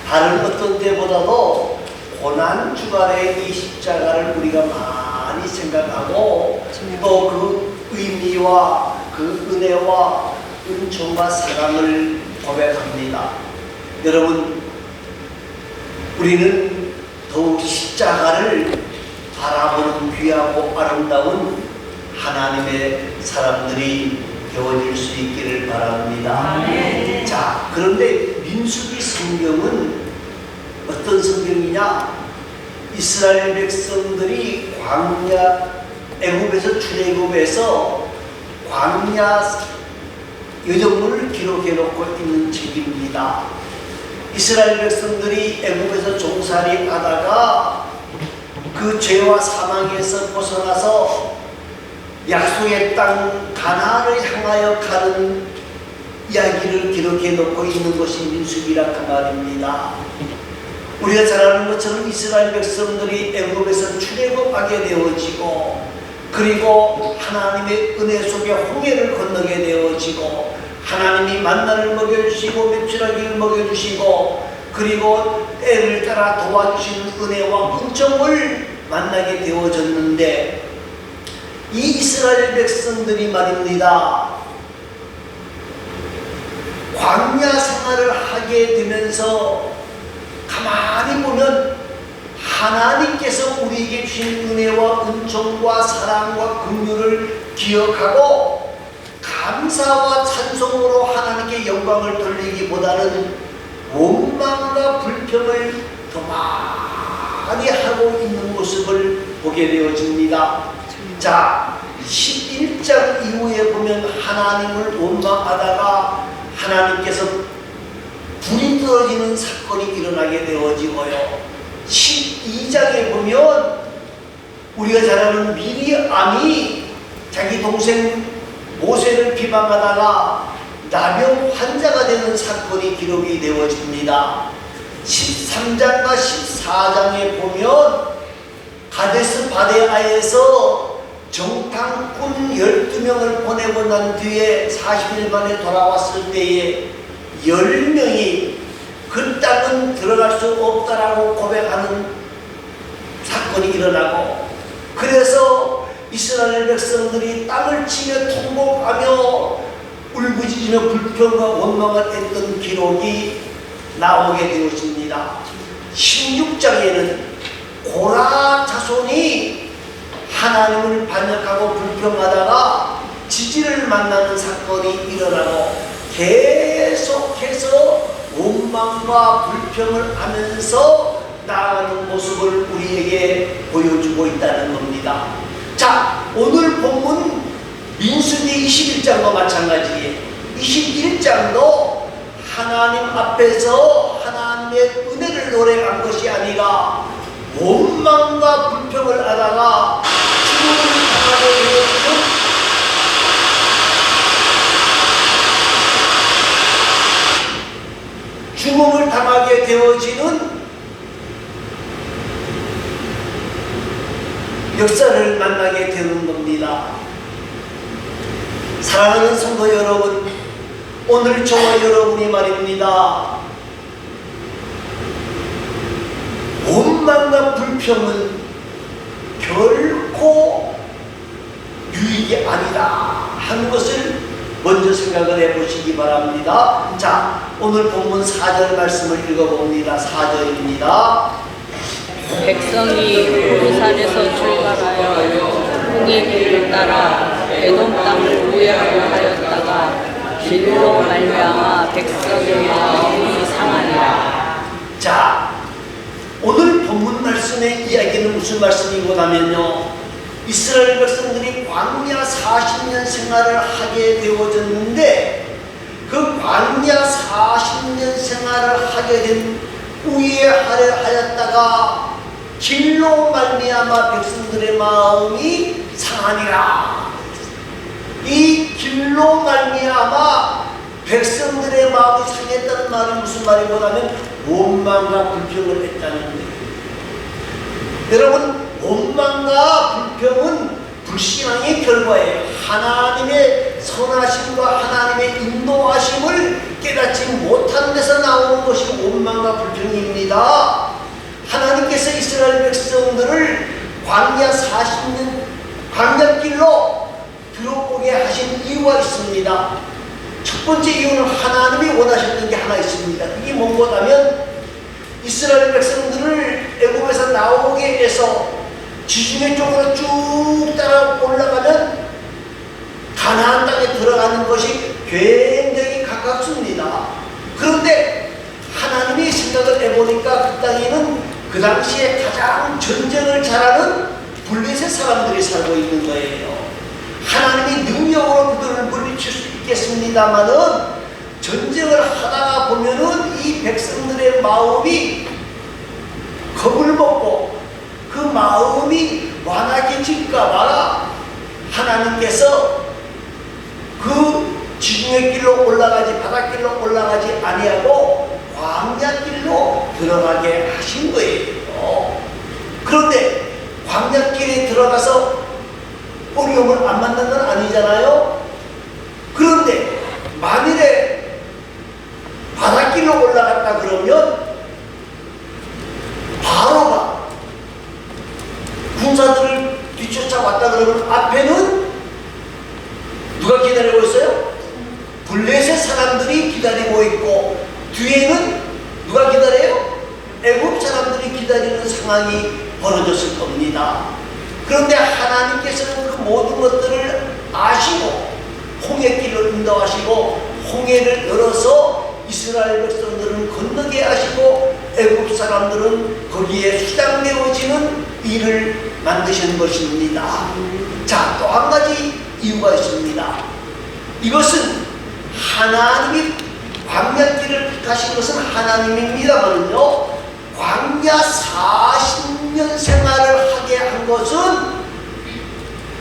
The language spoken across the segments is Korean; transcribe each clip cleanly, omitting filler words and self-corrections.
다른 어떤 때보다도 고난 주간에 이 십자가를 우리가 많이 생각하고 또 그 의미와 그 은혜와 은총과 사랑을 고백합니다. 여러분, 우리는 더욱 십자가를 바라보는 귀하고 아름다운 하나님의 사람들이 되어질 수 있기를 바랍니다. 네. 자, 그런데 민수기 성경은 어떤 성경이냐? 이스라엘 백성들이 광야, 애굽에서 출애굽에서 광야 여정을 기록해 놓고 있는 책입니다. 이스라엘 백성들이 애굽에서 종살이 하다가 그 죄와 사망에서 벗어나서 약속의 땅 가나안을 향하여 가는 이야기를 기록해 놓고 있는 것이 민수기라 그 말입니다. 우리가 잘 아는 것처럼 이스라엘 백성들이 애굽에서 출애굽하게 되어지고, 그리고 하나님의 은혜 속에 홍해를 건너게 되어지고, 하나님이 만나를 먹여주시고 맵지라기를 먹여주시고, 그리고 애를 따라 도와주시는 은혜와 은총을 만나게 되어졌는데, 이 이스라엘 백성들이 말입니다, 광야 생활을 하게 되면서 가만히 보면 하나님께서 우리에게 주신 은혜와 은총과 사랑과 긍휼을 기억하고 감사와 찬송으로 하나님께 영광을 돌리기보다는 원망과 불평을 더 많이 하고 있는 모습을 보게 되어집니다. 자, 11장 이후에 보면 하나님을 원망하다가 하나님께서 불이 떨어지는 사건이 일어나게 되어지고요. 12장에 보면 우리가 잘 아는 미리암이 자기 동생 모세를 비방하다가 나병 환자가 되는 사건이 기록이 되어집니다. 13장과 14장에 보면 가데스 바네아에서 정탐꾼 12명을 보내고 난 뒤에 40일 만에 돌아왔을 때에 10명이 그 땅은 들어갈 수 없다라고 고백하는 사건이 일어나고, 그래서 이스라엘 백성들이 땅을 치며 통곡하며 울부짖으며 불평과 원망을 했던 기록이 나오게 되어집니다. 16장에는 고라 자손이 하나님을 반역하고 불평하다가 지지를 만나는 사건이 일어나고 계속해서 원망과 불평을 하면서 나아가는 모습을 우리에게 보여주고 있다는 겁니다. 자, 오늘 본문 민수기 21장과 마찬가지에 21장도 하나님 앞에서 하나님의 은혜를 노래한 것이 아니라 원망과 불평을 하다가 죽음을 당하게 되어지는 역사를 만나게 되는 겁니다. 사랑하는 성도 여러분, 오늘 저와 여러분이 말입니다, 원망과 불평은 결코 유익이 아니다 하는 것을 먼저 생각을 해보시기 바랍니다. 자, 오늘 본문 4절 말씀을 읽어봅니다. 4절입니다. 백성이 호르산에서 출발하여 홍해 길을 따라 에돔 땅을 우회하려 하였다가 길로 말미암아 백성의 마음이 상하니라. 자, 오늘 본문 말씀의 이야기는 무슨 말씀이고 하면요, 이스라엘 백성들이 광야 40년 생활을 하게 되어졌는데, 그 광야 40년 생활을 하게 된 우회하려 하였다가 길로 말미암아 백성들의 마음이 상하니라. 이 길로 말미암아 백성들의 마음이 상했다는 말은 무슨 말이고 하면 원망과 불평을 했다는 거예요. 여러분, 원망과 불평은 불신앙의 결과예요. 하나님의 선하심과 하나님의 인도하심을 깨닫지 못한 데서 나오는 것이 원망과 불평이 배경입니다. 하나님께서 이스라엘 백성들을 광야 40년 광야길로 들어오게 하신 이유가 있습니다. 첫 번째 이유는 하나님이 원하셨던 게 하나 있습니다. 그게 뭐냐면 이스라엘 백성들을 애굽에서 나오게 해서 지중해 쪽으로 쭉 따라 올라가면 가나안 땅에 들어가는 것이 굉장히 가깝습니다. 그런데 하나님이 생각을 해보니까 그 땅에는 그 당시에 가장 전쟁을 잘하는 블레셋 사람들이 살고 있는 거예요. 하나님이 능력으로 그들을 물리칠 수 있겠습니다만은 전쟁을 하다가 보면은 이 백성들의 마음이 겁을 먹고 그 마음이 완악해질까봐 하나님께서 그 지중해 길로 올라가지 바닷길로 올라가지 아니하고 광야길로 들어가게 하신 거예요. 그런데 광야길에 들어가서 어려움을 안 만난 건 아니잖아요. 그런데 만일에 바닷길로 올라갔다 그러면 바로가 군사들을 뒤쫓아왔다 그러면 앞에는 누가 기다리고 있어요? 블레셋 사람들이 기다리고 있고 뒤에는 누가 기다려요? 애굽 사람들이 기다리는 상황이 벌어졌을 겁니다. 그런데 하나님께서는 그 모든 것들을 아시고 홍해길을 인도하시고 홍해를 열어서 이스라엘 백성들은 건너게 하시고 애굽 사람들은 거기에 수장되어지는 일을 만드신 것입니다. 자, 또 한 가지 이유가 있습니다. 이것은 하나님이 광야길을 택하신 것은 하나님입니다만요, 광야 40년 생활을 하게 한 것은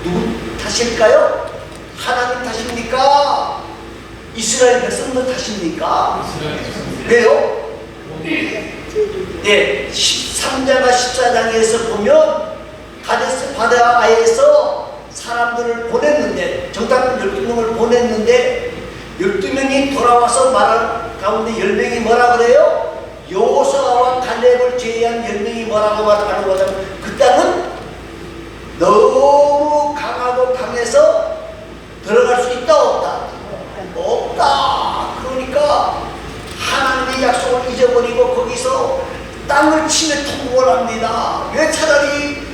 누구 탓일까요? 하나님 탓입니까? 이스라엘 백성들 탓입니까? 왜요? 네, 13장과 14장에서 보면 가데스 바네아에서 사람들을 보냈는데, 정탐꾼 12명을 보냈는데 12명이 돌아와서 말한 가운데 10명이 뭐라 그래요? 여호수아와 갈렙을 제외한 10명이 뭐라고 말하는 거냐면 그 땅은 너무 강하고 강해서 들어갈 수 있다 없다? 없다. 그러니까 하나님의 약속을 잊어버리고 거기서 땅을 치며 통곡을 합니다. 왜 차라리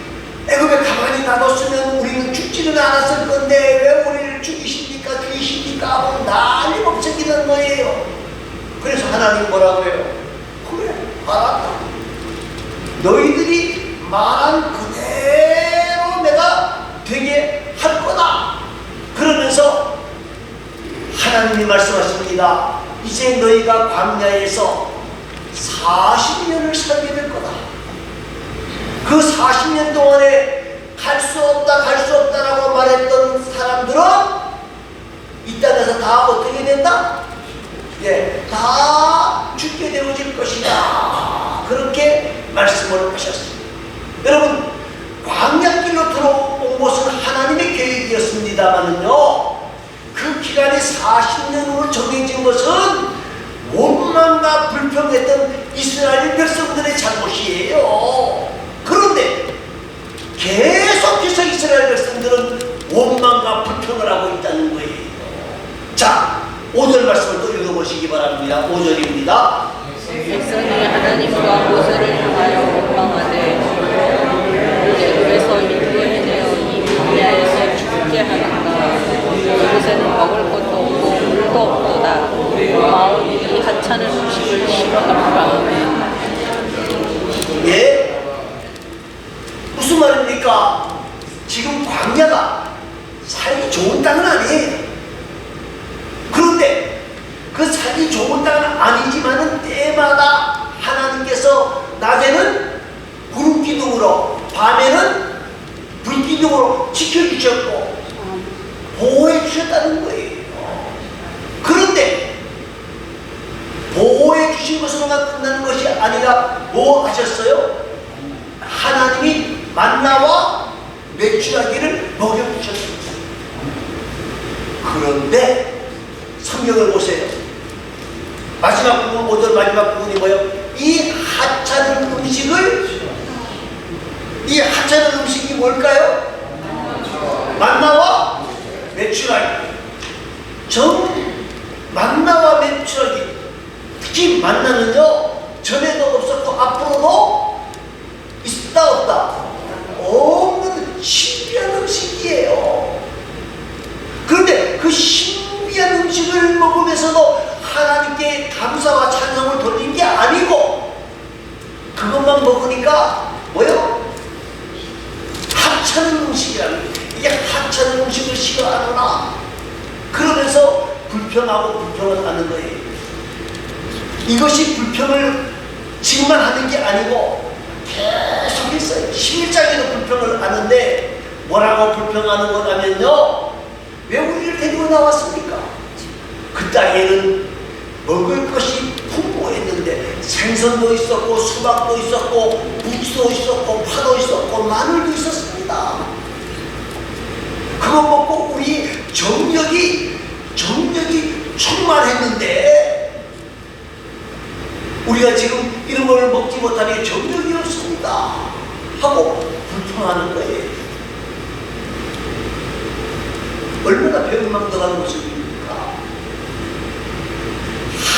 애굽에 가만히 놔뒀으면 우리는 죽지는 않았을 건데 왜 우리를 죽이십니까? 하고 난리 법석이는 거예요. 그래서 하나님 뭐라고 해요? 그래, 알았다. 너희들이 말한 그대로 내가 되게 할 거다. 그러면서 하나님이 말씀하십니다. 이제 너희가 광야에서 40년을 살게 될 거다. 그 40년 동안에 갈 수 없다 갈 수 없다라고 말했던 사람들은 이 땅에서 다 어떻게 된다? 예, 다 죽게 되어질 것이다. 그렇게 말씀을 하셨습니다. 여러분, 광야길로 들어온 것은 하나님의 계획이었습니다만은요, 그 기간이 40년으로 정해진 것은 원망과 불평했던 이스라엘 백성들의 잘못이에요. 그런데 계속해서 이스라엘 백성들은 원망과 불평을 하고 있다는 거예요. 자, 5절 말씀을 또 읽어보시기 바랍니다. 5절입니다. 백성이 하나님과 모세를 향하여 원망하되 애굽에서 인도해내어 이 광야에서 죽게 하는가. 이곳에는 먹을 것도 없고 물도 없도다. 마음이 이 하찮은 음식을 싫어하노라. 예? 무슨 말입니까? 지금 광야가 살기 좋은 땅은 아니에요. 그런데 그 살기 좋은 땅은 아니지만은 때마다 하나님께서 낮에는 구름 기둥으로 밤에는 불 기둥으로 지켜주셨고 보호해 주셨다는 거예요. 그런데 보호해 주신 것으로만 끝나는 것이 아니라 뭐 하셨어요? 하나님이 만나와 메추라기를 먹여주셨습니다. 그런데 성경을 보세요. 마지막 부분, 5절 마지막 부분이 뭐예요? 이 만나는요 전에도 없었고 앞으로도 있다 없다 없는 신비한 음식이에요. 그런데 그 신비한 음식을 먹으면서도 하나님께 감사와 찬송을 돌린 게 아니고 그것만 먹으니까 뭐요? 하찮은 음식이라는 거예요. 이게 하찮은 음식을 싫어하구나. 그러면서 불평하고 불평을 하는 거예요. 이것이 불평을 지금만 하는 게 아니고 계속 했어요. 11장에도 불평을 하는데 뭐라고 불평하는 거냐면요, 왜 우리를 데리고 나왔습니까? 그 땅에는 먹을 것이 풍부했는데 생선도 있었고 수박도 있었고 무지도 있었고 파도 있었고 마늘도 있었습니다. 그거 먹고 우리 정력이 충만했는데 우리가 지금 이런 걸 먹지 못하니 정력이 없습니다 하고 불평하는 거예요. 얼마나 배은망덕한 모습입니까?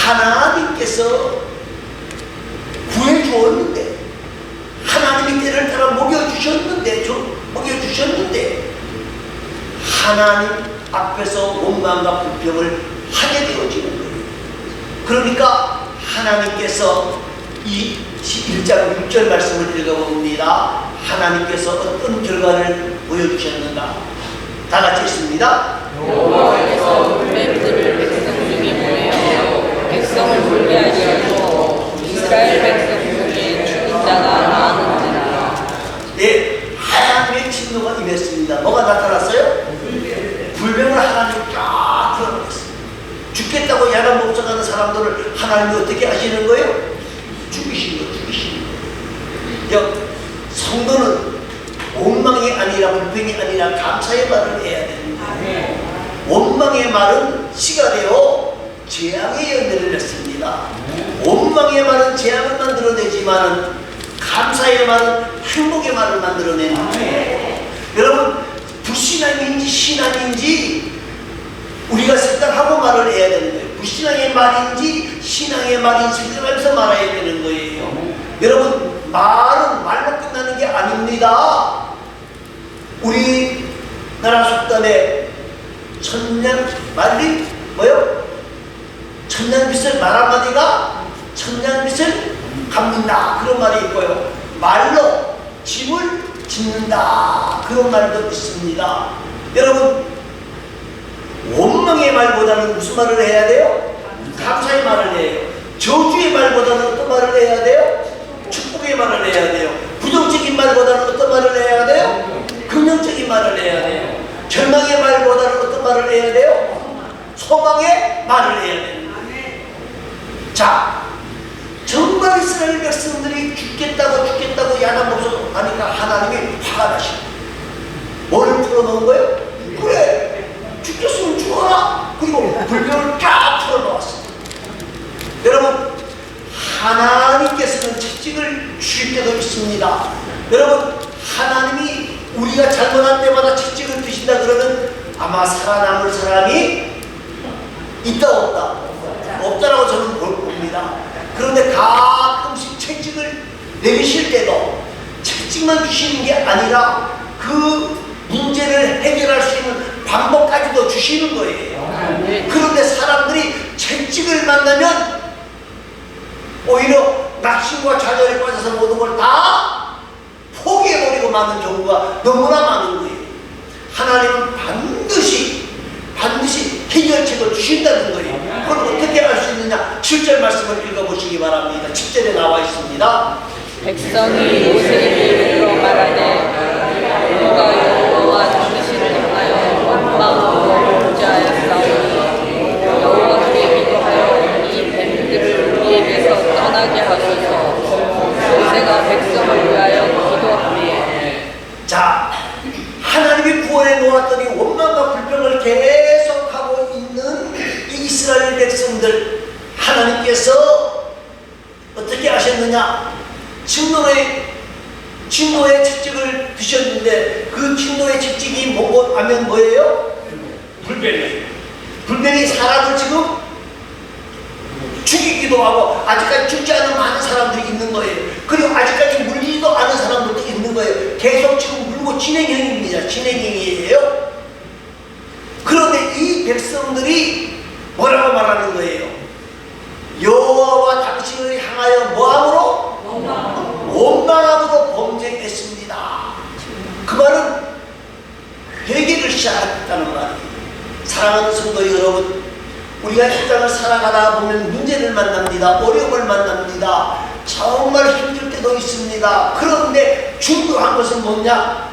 하나님께서 구해주었는데 하나님이 때를 따라 먹여주셨는데 하나님 앞에서 원망과 불평을 하게 되어지는 거예요. 그러니까 하나님께서 이 1장 6절 말씀을 읽어봅니다. 하나님께서 어떤 결과를 보여주셨는가? 다 같이 읽습니다. 여호와께서 물뱀들을 백성 중에 보내어 백성을 불배하시고 이스라엘 백성 중에 죽은 자가 많은지라. 네, 하나님의 진노가 임했습니다. 뭐가 나타났어요? 불뱀을 하나님 쫙 풀어놓았어요. 죽겠다고 야단 목적하는 사람들을 하나님이 어떻게 하시는 거예요? 죽이신 거예요. 성도는 원망이 아니라 불평이 아니라 감사의 말을 해야 됩니다. 원망의 말은 씨가 되어 재앙의 열매를 맺습니다. 원망의 말은 재앙을 만들어내지만 감사의 말은 행복의 말을 만들어내는 거예요. 여러분, 불신앙인지 신앙인지 우리가 생각하고 말을 해야 되는 거예요. 불신앙의 말인지 신앙의 말인지 생각하면서 말해야 되는 거예요. 여러분, 말은 말로 끝나는 게 아닙니다. 우리나라 속담에 천냥말리 뭐요? 천냥빚을 말 한마디가 천냥빚을 갚는다 그런 말이 있고요. 말로 짐을 짓는다 그런 말도 있습니다. 여러분, 원망의 말보다는 무슨 말을 해야 돼요? 감사의 말을 해야 돼요. 저주의 말보다는 어떤 말을 해야 돼요? 축복의 말을 해야 돼요. 부정적인 말보다는 어떤 말을 해야 돼요? 긍정적인 말을 해야 돼요. 절망의 말보다는 어떤 말을 해야 돼요? 소망의 말을 해야 돼요. 자, 정말 이스라엘 백성들이 죽겠다고 야단 목소리하니까 하나님이 화가 나시고 뭐를 풀어놓은 거예요? 그래, 죽겠으면 죽어라. 그리고 불병을 쫙 풀어놓았어요. 여러분, 하나님께서는 채찍을 주실 때도 있습니다. 여러분, 하나님이 우리가 잘못한 때마다 채찍을 드신다 그러면 아마 살아남을 사람이 있다 없다? 없다라고 저는 봅니다. 그런데 가끔씩 채찍을 내리실 때도 채찍만 주시는 게 아니라 그 문제를 해결할 수 있는 방법까지도 주시는 거예요. 그런데 사람들이 채찍을 만나면 오히려 낙심과 좌절에 빠져서 모든 걸 다 포기해버리고 마는 경우가 너무나 많은 거예요. 하나님은 반드시 해결책을 주신다는 거예요. 그럼 어떻게 알 수 있느냐? 7절 말씀을 읽어보시기 바랍니다. 7절에 나와 있습니다. 백성이 모세에게 물어 말하되 우리가 여호와 당신을 향하여 원망하고 범죄하였사오니 여호와께 기도하여 이 뱀들을 우리에게서 떠나게 하소서. 모세가 백성을 위하여 기도하며. 자, 하나님이 구원해 놓았더니 원망과 불평을 계속하고 있는 이 이스라엘 백성들, 하나님께서 어떻게 하셨느냐? 진노의 채찍을 드셨는데 그 진노의 채찍이 뭐고 하면 뭐예요? 불뱀이 사람을 지금 죽이기도 하고 아직까지 죽지 않은 많은 사람들이 있는 거예요. 그리고 아직까지 물리지도 않은 사람들도 있는 거예요. 계속 지금 물고 진행형입니다. 진행형이에요. 그런데 이 백성들이 뭐라고 말하는 거예요? 여호와와 당신을 향하여 뭐함으로? 원망함으로 범죄했습니다. 그 말은 회개를 시작했다는 말이에요. 사랑하는 성도 여러분, 우리가 이 땅을 살아가다 보면 문제를 만납니다. 어려움을 만납니다. 정말 힘들 때도 있습니다. 그런데 중요한 것은 뭐냐?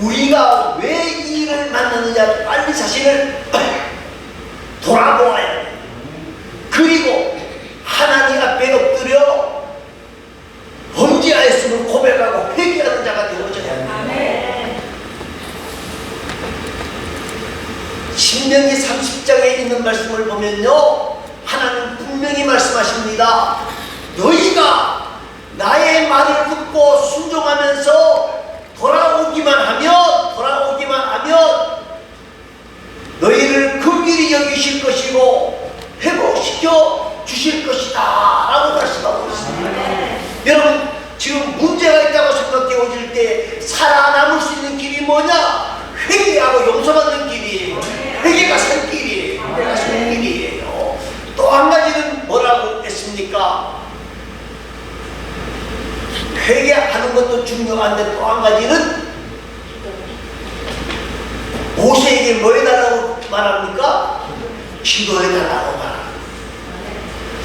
우리가 왜 이 일을 만났느냐, 빨리 자신을 돌아보아야 해요. 그리고 하나님 앞에 엎드려 범죄하였음을 고백하고 회개하는 자가 되어져야 해요. 신명기 30장에 있는 말씀을 보면요, 하나님 분명히 말씀하십니다. 너희가 나의 말을 듣고 순종하면서 돌아오기만 하면 너희를 긍휼히 여기실 것이고 회복시켜 주실 것이다 라고 말씀하고 있습니다. 여러분, 지금 문제가 있다고 생각해 오실 때 살아남을 수 있는 길이 뭐냐? 회개하고 용서받는 길이에요. 회개가 살 길이에요. 회개가 살 길이에요. 또 한 가지는 뭐라고 했습니까? 회개하는 것도 중요한데 또 한 가지는 모세에게 뭐 해달라고 말합니까? 기도해달라고 말합니다.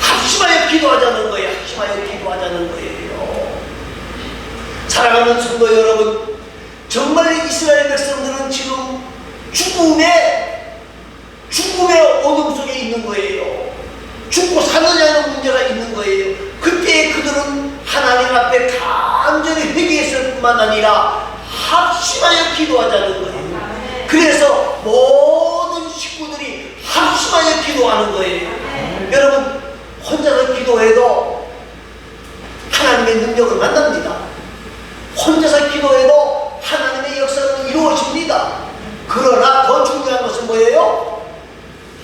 합심하여 기도하자는 거예요. 합심하여 기도하자는 거예요. 사랑하는 성도 여러분, 정말 이스라엘 백성들은 지금 죽음의 어둠 속에 있는 거예요. 죽고 사느냐는 문제가 있는 거예요. 그때 그들은 하나님 앞에 간절히 회개했을 뿐만 아니라 합심하여 기도하자는 거예요. 그래서 모든 식구들이 합심하여 기도하는 거예요. 여러분, 혼자서 기도해도 하나님의 능력을 만납니다. 혼자서 기도해도 하나님의 역사는 이루어집니다. 그러나 더 중요한 것은 뭐예요?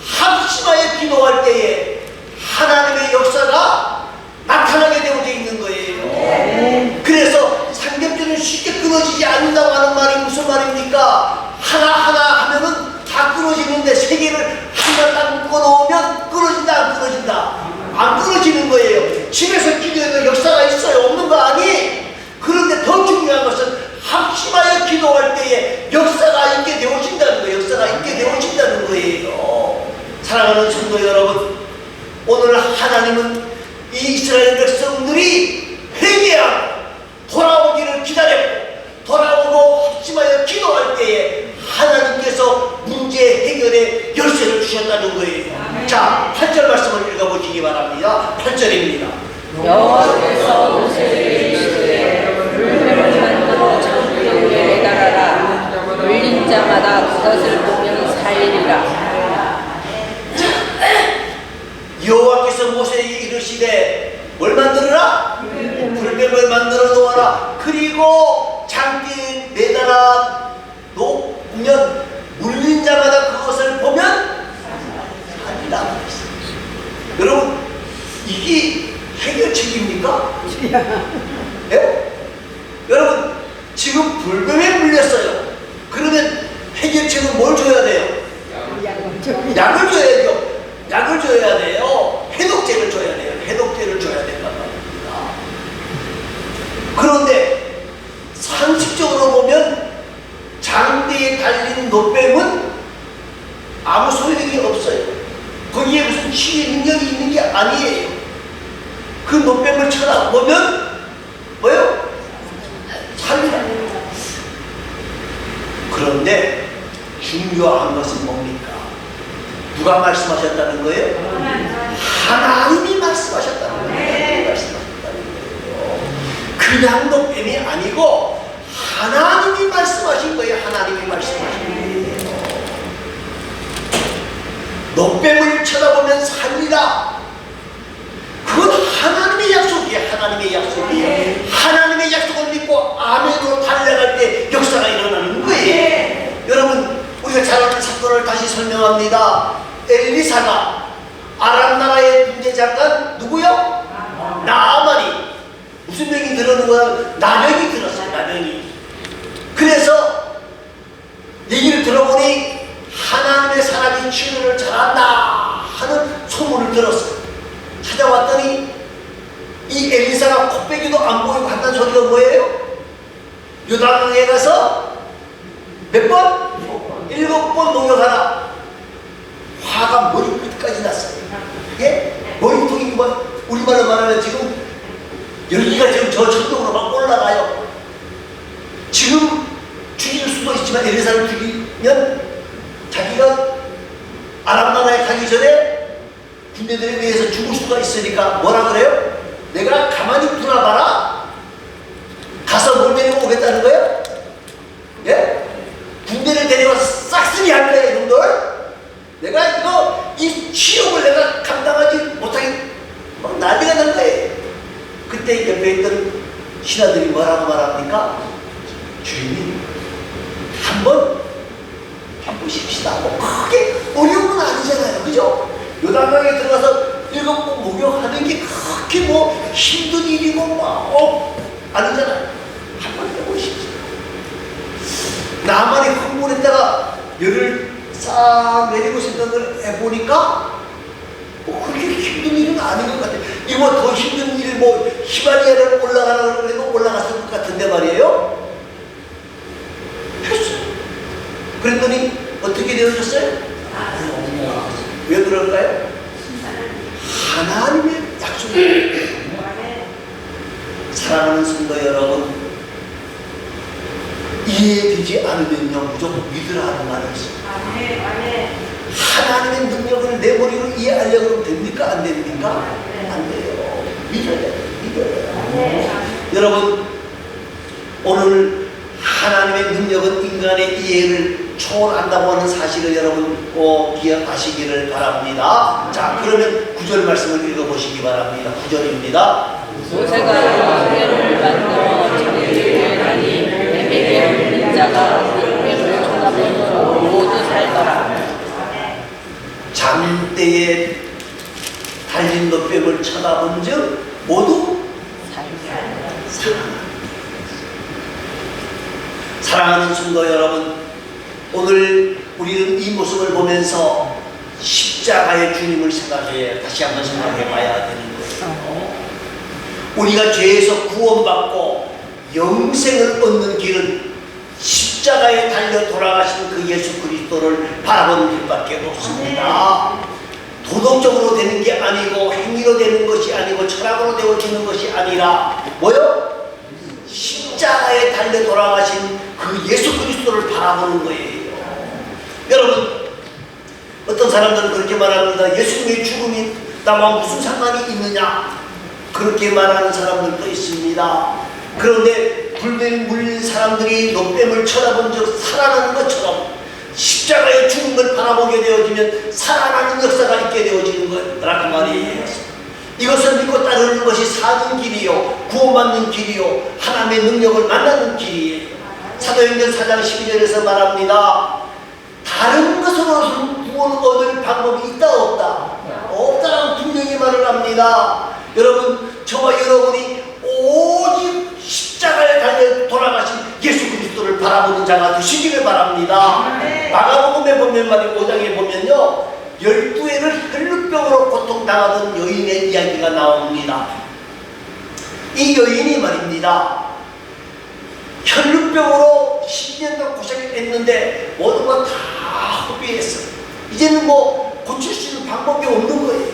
합심하여 기도할 때에 하나님의 역사가 나타나게 되어져 있는 거예요. 그래서 삼겹살은 쉽게 끊어지지 않는다고 하는 말이 무슨 말입니까? 하나하나 하면은 다 끊어지는데 세 개를 하나 딱 묶어 놓으면 끊어진다, 안 끊어진다? 안 끊어지는 거예요. 집에서 기도해도 역사가 있어요? 없는 거 아니? 그런데 더 중요한 것은 합심하여 기도할 때에 역사가 있게 되어진다는 거예요. 역사가 있게 되어진다는 거예요. 사랑하는 성도 여러분, 오늘 하나님은 이 이스라엘 백성들이 회개하고 돌아오기를 기다렸고 돌아오고 합심하여 기도할 때에 하나님께서 문제 해결의 열쇠를 주셨다는 거예요. 자, 8절 말씀을 읽어보시기 바랍니다. 8절입니다. 여호와께서 모세에게 이르시되 물뱀을 만들어 창문 위에 매달아라. 물린 자마다 그것을 보면 살리리라. 여호와께서 모세에게 이르시되 뭘 만들어라? 불뱀을 만들어 놓아라. 그리고 장대에 매달아 놓으면 물린 자마다 그것을 보면 살리라. 여러분, 이게 해결책입니까? 네? 여러분, 지금 불뱀에 물렸어요. 그러면 해결책은 뭘 줘야 돼요? 약을 줘야죠. 약을 줘야 돼요. 해독제를 줘야 돼요. 해독제를 줘야 된단 말입니다. 그런데 상식적으로 보면 장대에 달린 노뱀은 아무 소용이 없어요. 거기에 무슨 치유 능력이 있는 게 아니에요. 그 노뱀을 쳐다보면 뭐요? 살리라. 그런데 중요한 것은 뭡니까? 누가 말씀하셨다는 거예요? 하나님이 말씀하셨다는 거예요. 하나님이 말씀하셨다는 거예요. 그냥 노뱀이 아니고 하나님이 말씀하신 거예요. 하나님이 말씀하신 거예요. 노뱀을 쳐다보면 살리라. 그건 하나님의 약속이에요. 하나님의 약속이에요. 하나님의 약속을 믿고 아멘으로 달려갈 때 역사가 일어나는 거예요. 여러분, 우리가 잘 아는 사건을 다시 설명합니다. 엘리사가 아람 나라의 군대 장관 들어보니까 나병이 들었어요. 나병이. 그래서 얘기를 들어보니 하나님의 사람이 치료를 잘한다 하는 소문을 들었어요. 찾아왔더니 이 엘리사가 코빼기도 안 보이고 한다는 소리가 뭐예요? 요단강에 가서 몇 번? 7번 목욕하라. 화가 머리끝까지 났어요. 예? 머리통이 뭐 우리말로 말하면 지금 열기가 지금 저 천둥으로 막 올라가요. 지금 죽일 수도 있지만 엘리사를 죽이면 자기가 아람 나라에 가기 전에 군대들에 의해서 죽을 수가 있으니까 뭐라 그래요? 내가 가만히 두나봐라. 가서 뭘 데리고 오겠다는 거예요? 예? 군대를 데려와서 싹쓸이 할 거야 이놈들. 내가 이거 이 치욕을 내가 감당하지 못하게 막 난리가 날 거예요. 그때 옆에 있던 신하들이 뭐라고 말합니까? 주인님 한번 해보십시다. 뭐 크게 어려운 건 아니잖아요, 그죠? 요단강에 들어가서 7번 목욕하는 게 그렇게 뭐 힘든 일이고 뭐 아니잖아요. 한번 해보십시오. 나만이 흥분했다가 열을 싹 내리고 생각을 해보니까 뭐 그렇게 힘든 일은 아닌 것 같아요. 이거 더 힘든 일, 뭐 히말라야를 올라가라고 해도 올라갔을 것 같은데 말이에요. 했어요. 그랬더니 어떻게 되어졌어요? 왜 그럴까요? 하나님의 약속입니다. 사랑하는 성도 여러분, 이해되지 않으면요 무조건 믿으라는 말이 있어요. 하나님의 능력을 내 머리로 이해하려고 하면 됩니까? 안 됩니까? 안 돼요. 믿어야 돼요. 믿어요. 여러분, 오늘 하나님의 능력은 인간의 이해를 초월한다고 하는 사실을 여러분 꼭 기억하시기를 바랍니다. 자, 그러면 9절 말씀을 읽어보시기 바랍니다. 9절입니다. 모세가 뱀을 만들어 저기를 하니 뱀에게 물린 자가 그 뱀을 쳐다보므로 모두 살더라. 잠때에 달린 노뱀을 쳐다본 즉 모두 사랑하는 성도 여러분, 오늘 우리는 이 모습을 보면서 십자가의 주님을 다시 한번 생각해 봐야 되는 거예요. 우리가 죄에서 구원받고 영생을 얻는 길은 십자가에 달려 돌아가신 그 예수 그리스도를 바라보는 길밖에 없습니다. 도덕적으로 되는 게 아니고 행위로 되는 것이 아니고 철학으로 되어지는 것이 아니라 뭐요? 십자가에 달려 돌아가신 그 예수 그리스도를 바라보는 거예요. 여러분, 어떤 사람들은 그렇게 말합니다. 예수님의 죽음이 나와 무슨 상관이 있느냐, 그렇게 말하는 사람들도 있습니다. 그런데 불뱀 물린 사람들이 노뱀을 쳐다본 적 살아나는 것처럼 십자가의 죽음을 바라보게 되어지면 살아나는 역사가 있게 되어지는 거라고 말이에요. 이것을 믿고 따르는 것이 사는 길이요, 구원받는 길이요, 하나님의 능력을 만나는 길이에요. 사도행전 4장 12절에서 말합니다. 다른 것으로 구원 얻을 방법이 있다 없다? 없다라고 분명히 말을 합니다. 여러분, 저와 여러분이 오직 십자가에 달려 돌아가신 예수 그리스도를 바라보는 자가 되시기를 바랍니다. 마가복음에 보면 말이에요, 5장에 보면요, 12회를 혈루병으로 고통당하던 여인의 이야기가 나옵니다. 이 여인이 말입니다, 혈루병으로 10년 동안 고생했는데 모든 거 다 허비했어요. 이제는 뭐 고칠 수 있는 방법이 없는 거예요.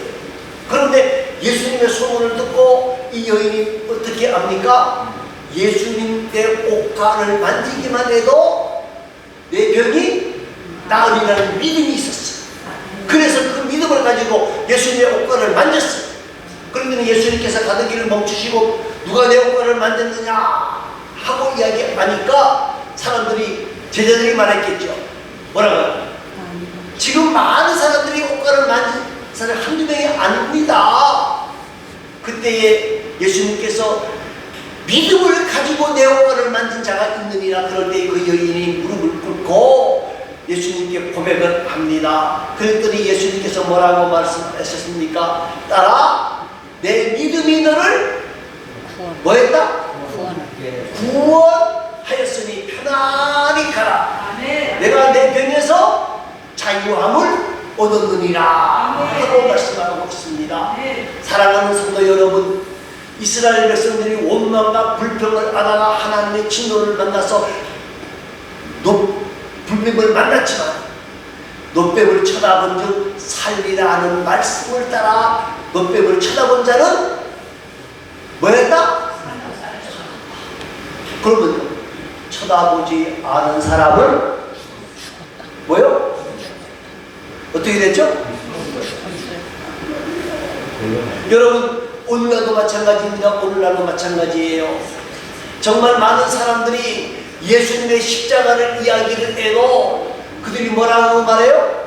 그런데 예수님의 소문을 듣고 이 여인이 어떻게 합니까? 예수님의 옷가를 만지기만 해도 내 병이 나으리라는 믿음이 있었어요. 그래서 그 믿음을 가지고 예수님의 옷가를 만졌어요. 그러더니 예수님께서 가던 길을 멈추시고 누가 내 옷가를 만졌느냐 하고 이야기하니까 사람들이, 제자들이 말했겠죠. 뭐라고요? 지금 많은 사람들이 옷가를 만진 사람 한두 명이 아닙니다. 그때에 예수님께서 믿음을 가지고 내 옷가를 만진 자가 있느니라. 그럴 때 그 여인이 무릎을 꿇고 예수님께 고백을 합니다. 그랬더니 예수님께서 뭐라고 말씀하셨습니까? 따라 내 믿음이 너를 뭐했다? 구원하였으니 편안히 가라. 아멘. 내가 내 병에서 자유함을 얻었느니라 하고 말씀하고 있습니다. 사랑하는 성도 여러분, 이스라엘 백성들이 원망과 불평을 하다가 하나님의 진노를 만나서 불뱀을 만났지만 노뱀을 쳐다본 즉 살리라 하는 말씀을 따라 노뱀을 쳐다본 자는 뭐였다? 그러면요, 쳐다보지 않은 사람은 뭐요? 어떻게 됐죠? 여러분, 오늘날도 마찬가지입니다. 오늘날도 마찬가지예요. 정말 많은 사람들이 예수님의 십자가를 이야기를 해도 그들이 뭐라고 말해요?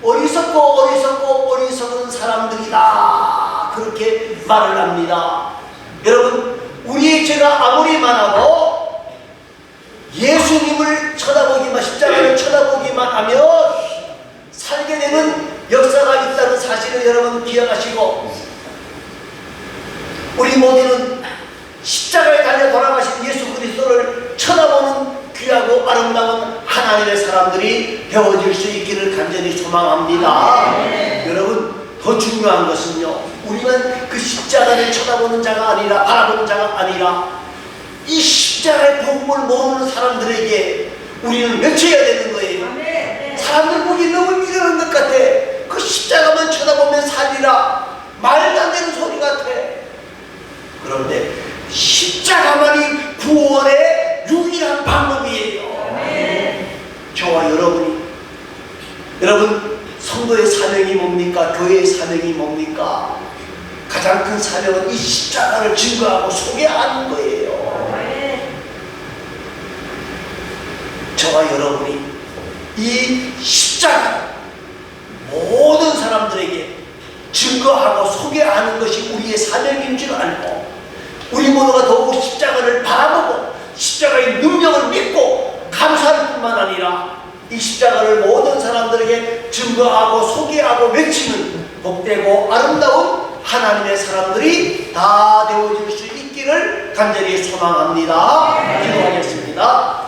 어리석은 사람들이다, 그렇게 말을 합니다. 여러분, 우리의 죄가 아무리 많아도 예수님을 쳐다보기만, 십자가를 쳐다보기만 하면 살게 되는 역사가 있다는 사실을 여러분 기억하시고, 우리 모두는 십자가에 달려 돌아가신 예수 그리스도를 쳐다보는 귀하고 아름다운 하나님의 사람들이 되어질 수 있기를 간절히 소망합니다. 여러분, 더 중요한 것은요, 우리는 그 십자가를 쳐다보는 자가 아니라, 바라보는 자가 아니라 이 십자가의 복음을 모르는 사람들에게 우리는 외쳐야 되는 거예요. 사람들 보기 너무 미련한 것 같아. 그 십자가만 쳐다보면 살리라, 말도 안 되는 소리 같아. 그런데 십자가만이 구원의 유일한 방법이에요. 저와 여러분이, 여러분, 성도의 사명이 뭡니까? 교회의 사명이 뭡니까? 가장 큰 사명은 이 십자가를 증거하고 소개하는 거예요. 저와 여러분이 이 십자가 모든 사람들에게 증거하고 소개하는 것이 우리의 사명인 줄 알고, 우리 모두가 더욱 십자가를 바라보고 십자가의 능력을 믿고 감사할 뿐만 아니라 이 십자가를 모든 사람들에게 증거하고 소개하고 외치는 복되고 아름다운 하나님의 사람들이 다 되어질 수 있기를 간절히 소망합니다. 기도하겠습니다.